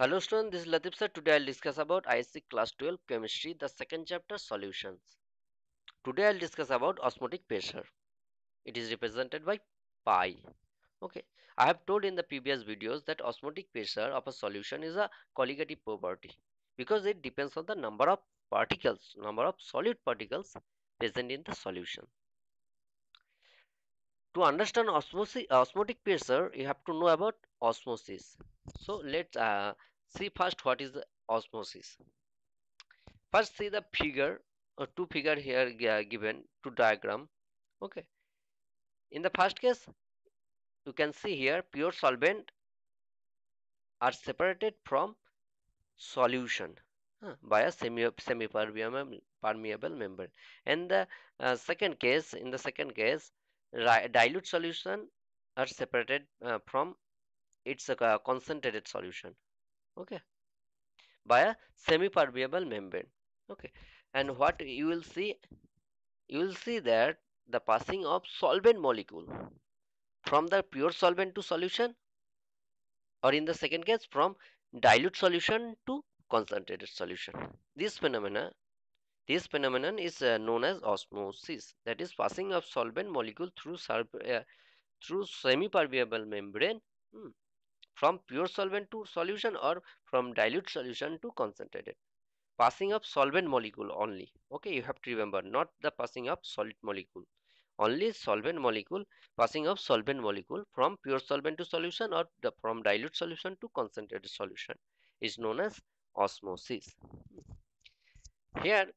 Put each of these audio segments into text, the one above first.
Hello students, this is Latif sir. Today I'll discuss about ISC class 12 chemistry, the second chapter solutions. Today I'll discuss about osmotic pressure. It is represented by pi. Okay, I have told in the previous videos that osmotic pressure of a solution is a colligative property because it depends on the number of solid particles present in the solution. To understand osmotic pressure, you have to know about osmosis. So let's see first what is the osmosis. First, see the figure or two figure here given to diagram. Okay. In the first case, you can see here pure solvent are separated from solution by a semi permeable membrane. And the in the second case, dilute solution are separated from its concentrated solution. Okay, by a semi permeable membrane. Okay, and what you will see that the passing of solvent molecule from the pure solvent to solution, or in the second case from dilute solution to concentrated solution. This phenomenon is known as osmosis, that is passing of solvent molecule through semi permeable membrane, hmm, from pure solvent to solution or from dilute solution to concentrated. Passing of solvent molecule only. Okay, you have to remember, not the passing of solid molecule. Only solvent molecule, passing of solvent molecule from pure solvent to solution or from dilute solution to concentrated solution is known as osmosis. Here,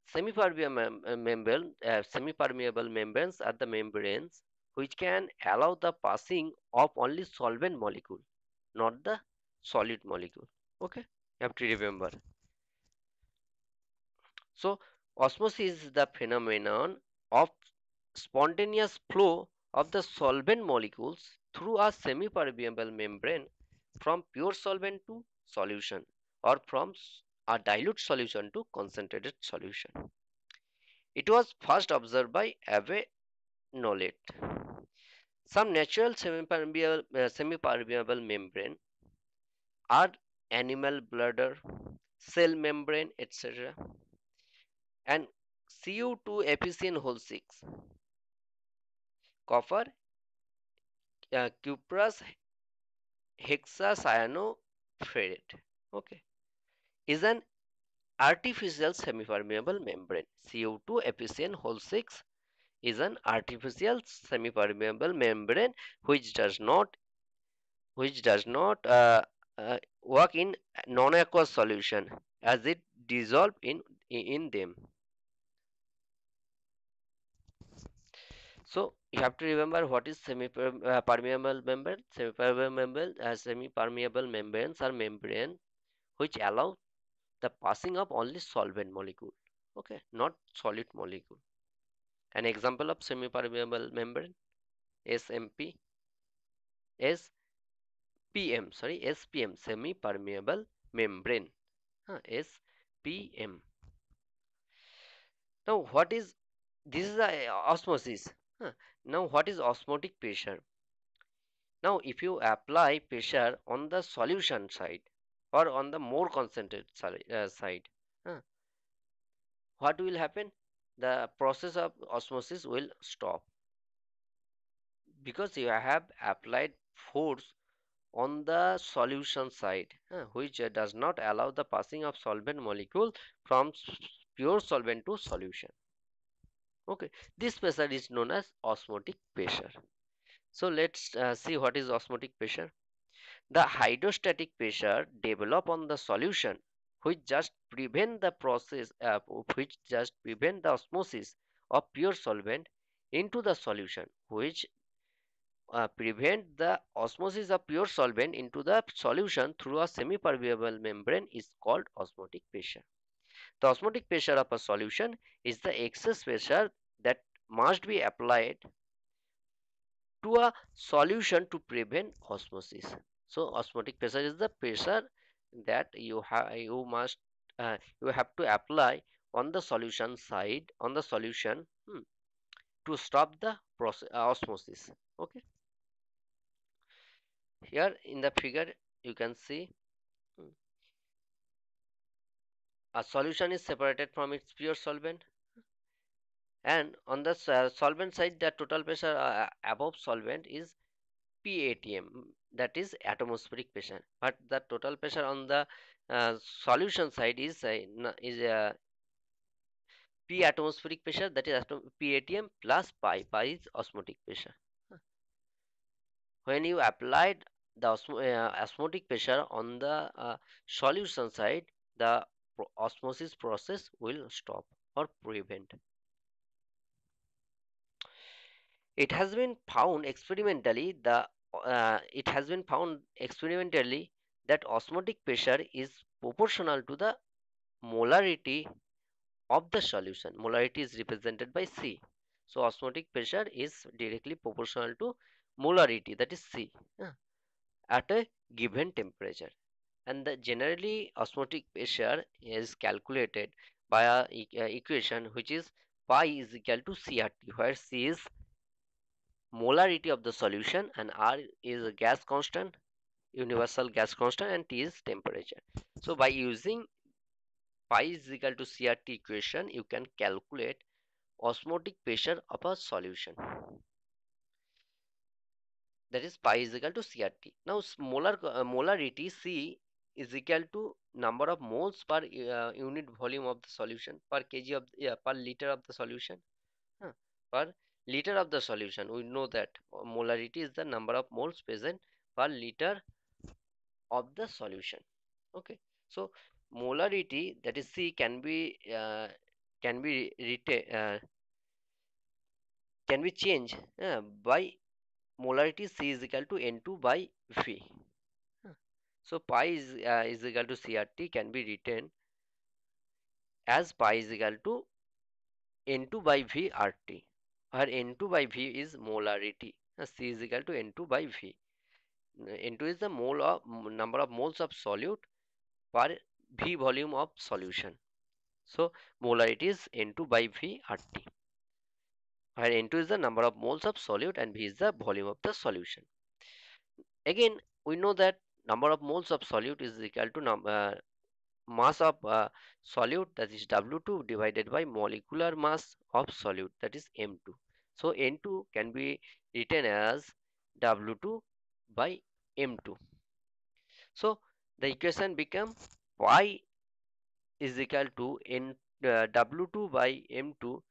semi-permeable membranes are the membranes which can allow the passing of only solvent molecule, not the solid molecule. Okay, you have to remember. So, osmosis is the phenomenon of spontaneous flow of the solvent molecules through a semi-permeable membrane from pure solvent to solution or from a dilute solution to concentrated solution. It was first observed by Abe Nollet. Some natural semi-permeable membrane are animal bladder, cell membrane, etc. and Cu2 FeCN6, copper, cuprous hexacyanoferrate. Okay, is an artificial semi-permeable membrane. Cu2 FeCN6 is an artificial semi-permeable membrane which does not work in non-aqueous solution as it dissolve in them. So you have to remember what is semi-permeable membrane. Semi-permeable membranes are membrane which allow the passing of only solvent molecule. Okay, not solid molecule. An example of semi-permeable membrane, SMP, SPM, semi-permeable membrane. SPM. Now, this is the osmosis. Huh. Now, what is osmotic pressure? Now, if you apply pressure on the solution side or on the more concentrated side, huh, what will happen? The process of osmosis will stop because you have applied force on the solution side, which does not allow the passing of solvent molecule from pure solvent to solution. Okay, this pressure is known as osmotic pressure. So let's see what is osmotic pressure. The hydrostatic pressure develop on the solution which just prevent the osmosis of pure solvent into the solution, which prevent the osmosis of pure solvent into the solution through a semi-permeable membrane is called osmotic pressure. The osmotic pressure of a solution is the excess pressure that must be applied to a solution to prevent osmosis. So osmotic pressure is the pressure that you have to apply on the solution side on the solution to stop the osmosis. Okay, here in the figure you can see Mm. A solution is separated from its pure solvent, and on the solvent side, the total pressure above solvent is PATM, that is atmospheric pressure. But the total pressure on the solution side is P atmospheric pressure, that is PATM plus pi is osmotic pressure. When you applied the osmotic pressure on the solution side, the osmosis process will stop or prevent. It has been found experimentally that osmotic pressure is proportional to the molarity of the solution. Molarity is represented by C. So osmotic pressure is directly proportional to molarity, that is C, at a given temperature. And the generally osmotic pressure is calculated by a equation which is pi is equal to CRT, where C is molarity of the solution and R is a gas constant, universal gas constant, and T is temperature. So by using pi is equal to CRT equation, you can calculate osmotic pressure of a solution, that is pi is equal to CRT. Now molarity C is equal to number of moles per unit volume of the solution, per kg of per liter of the solution, huh, per liter of the solution. We know that molarity is the number of moles present per liter of the solution. Okay, so molarity, that is C, can be can be changed by molarity. C is equal to N2 by V. Huh. So pi is equal to CRT can be written as pi is equal to N2 by V RT, where N2 by V is molarity. C is equal to N2 by V. N2 is the number of moles of solute per V volume of solution. So molarity is N2 by V RT, where N2 is the number of moles of solute and V is the volume of the solution. Again, we know that number of moles of solute is equal to mass of solute, that is W2, divided by molecular mass of solute, that is M2. So N2 can be written as W2 by M2. So the equation become pi is equal to W2 by M2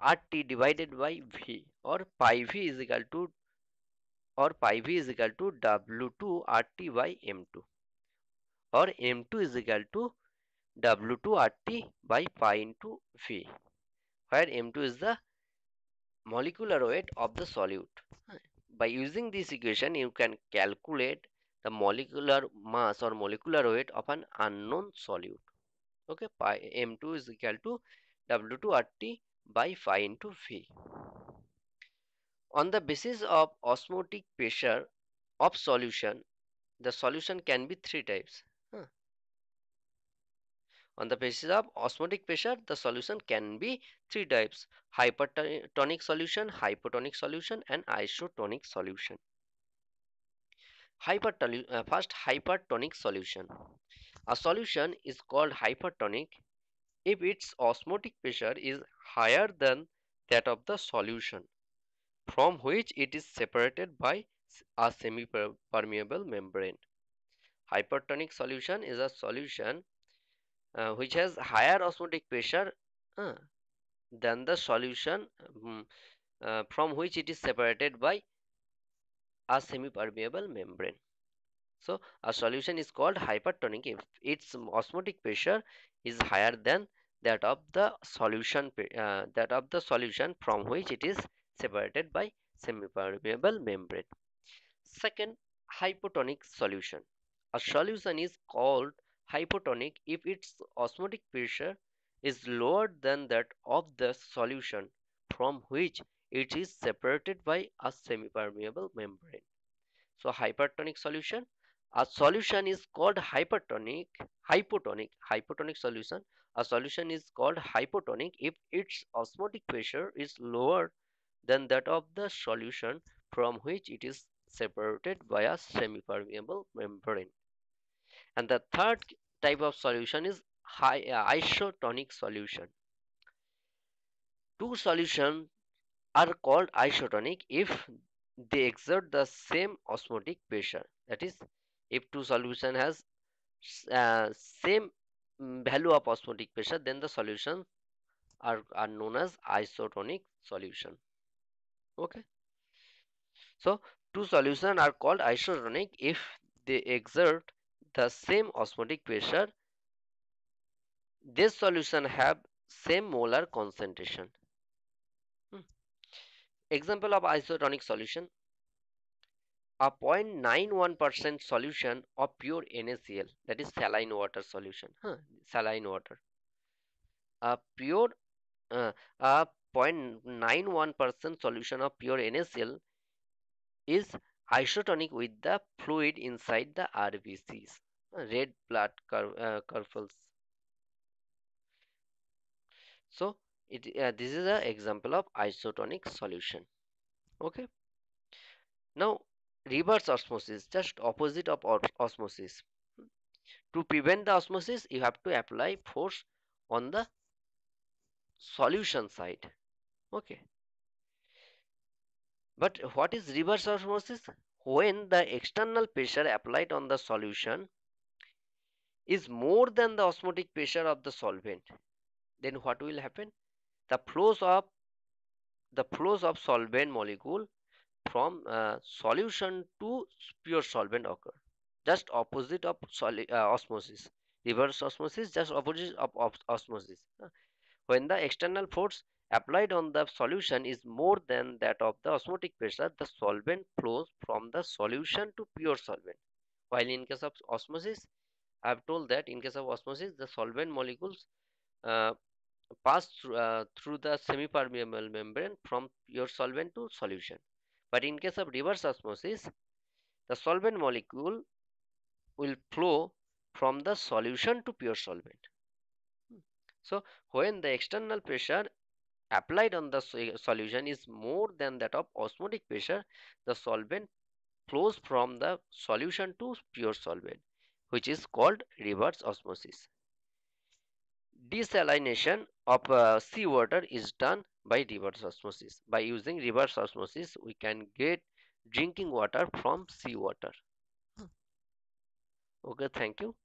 RT divided by V, or pi V is equal to W2 RT by M2, or M2 is equal to W2 RT by pi into V, where M2 is the molecular weight of the solute. By using this equation, you can calculate the molecular mass or molecular weight of an unknown solute. Okay, pi M2 is equal to W2 RT by pi into V. On the basis of osmotic pressure of solution, the solution can be three types. Huh. On the basis of osmotic pressure, the solution can be three types: hypertonic solution, hypotonic solution, and isotonic solution. First, hypertonic solution. A solution is called hypertonic if its osmotic pressure is higher than that of the solution from which it is separated by a semi-permeable membrane. Hypertonic solution is a solution which has higher osmotic pressure uh, than the solution from which it is separated by a semi-permeable membrane. So a solution is called hypertonic if its osmotic pressure is higher than that of the solution from which it is separated by semi-permeable membrane. Second, hypotonic solution. A solution is called hypotonic if its osmotic pressure is lower than that of the solution from which it is separated by a semi-permeable membrane. So hypertonic solution. A solution is called hypotonic solution. A solution is called hypotonic if its osmotic pressure is lower than that of the solution from which it is separated by a semi-permeable membrane. And the third type of solution is isotonic solution. Two solutions are called isotonic if they exert the same osmotic pressure. That is, if two solution has same value of osmotic pressure, then the solutions are known as isotonic solution. Okay, so two solutions are called isotonic if they exert the same osmotic pressure. This solution have same molar concentration. Hmm. Example of isotonic solution: a 0.91% solution of pure NaCl, that is saline water solution. Saline water. A pure a 0.91% solution of pure NaCl is isotonic with the fluid inside the RBCs, red blood corpuscles. So this is an example of isotonic solution. Okay. Now reverse osmosis, just opposite of osmosis. To prevent the osmosis, you have to apply force on the solution side. Okay. But what is reverse osmosis? When the external pressure applied on the solution is more than the osmotic pressure of the solvent, then what will happen? The flows of solvent molecule from solution to pure solvent occur. Just opposite of osmosis. Reverse osmosis, just opposite of osmosis. When the external force applied on the solution is more than that of the osmotic pressure, the solvent flows from the solution to pure solvent. While in case of osmosis, I have told that in case of osmosis, the solvent molecules uh, pass through the semi-permeable membrane from pure solvent to solution. But in case of reverse osmosis, the solvent molecule will flow from the solution to pure solvent. So when the external pressure applied on the solution is more than that of osmotic pressure, the solvent flows from the solution to pure solvent, which is called reverse osmosis. Desalination of seawater is done by reverse osmosis. By using reverse osmosis, we can get drinking water from seawater. Okay, thank you.